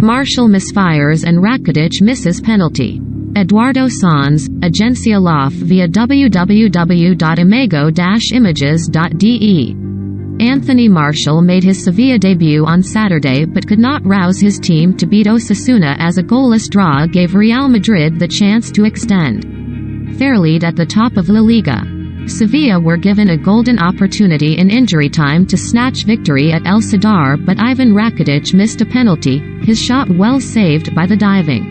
Martial misfires and Rakitic misses penalty. Eduardo Sanz, Agencia Lof via www.imago-images.de. Anthony Martial made his Sevilla debut on Saturday but could not rouse his team to beat Osasuna as a goalless draw gave Real Madrid the chance to extend their lead at the top of La Liga. Sevilla were given a golden opportunity in injury time to snatch victory at El Sadar, but Ivan Rakitic missed a penalty, his shot well saved by the diving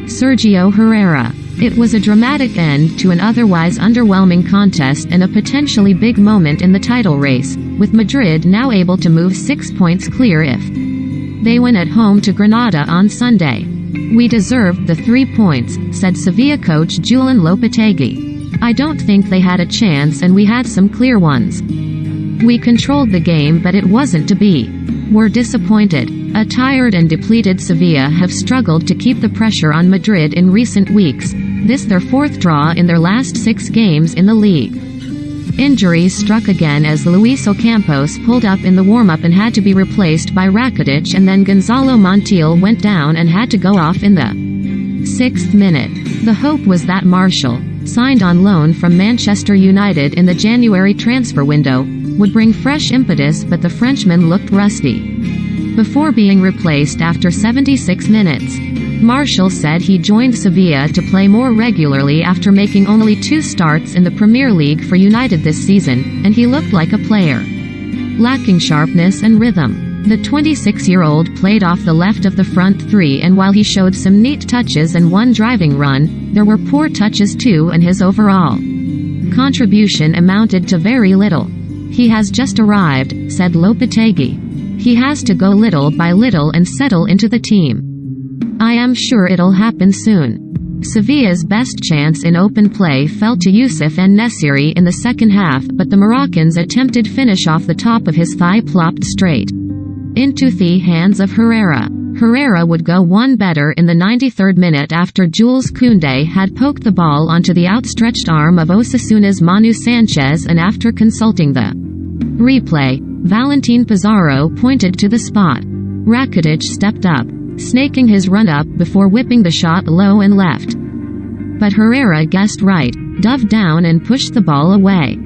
Sergio Herrera. It was a dramatic end to an otherwise underwhelming contest and a potentially big moment in the title race, with Madrid now able to move 6 points clear if they win at home to Granada on Sunday. "We deserved the 3 points," said Sevilla coach Julen Lopetegui. "I don't think they had a chance and we had some clear ones. We controlled the game but it wasn't to be. We're disappointed." A tired and depleted Sevilla have struggled to keep the pressure on Madrid in recent weeks, this their 4th draw in their last 6 games in the league. Injuries struck again as Luis Ocampos pulled up in the warm-up and had to be replaced by Rakitic, and then Gonzalo Montiel went down and had to go off in the 6th minute. The hope was that Martial, signed on loan from Manchester United in the January transfer window, would bring fresh impetus, but the Frenchman looked rusty before being replaced after 76 minutes. Martial said he joined Sevilla to play more regularly after making only 2 starts in the Premier League for United this season, and he looked like a player lacking sharpness and rhythm. The 26-year-old played off the left of the front 3, and while he showed some neat touches and one driving run, there were poor touches too, and his overall contribution amounted to very little. "He has just arrived," said Lopetegui. "He has to go little by little and settle into the team. I am sure it'll happen soon." Sevilla's best chance in open play fell to Youssef En-Nesyri in the second half, but the Moroccan's attempted finish off the top of his thigh plopped straight into the hands of Herrera. Herrera would go one better in the 93rd minute after Jules Koundé had poked the ball onto the outstretched arm of Osasuna's Manu Sanchez, and after consulting the replay, Valentin Pizarro pointed to the spot. Rakitic stepped up, snaking his run-up before whipping the shot low and left. But Herrera guessed right, dove down and pushed the ball away.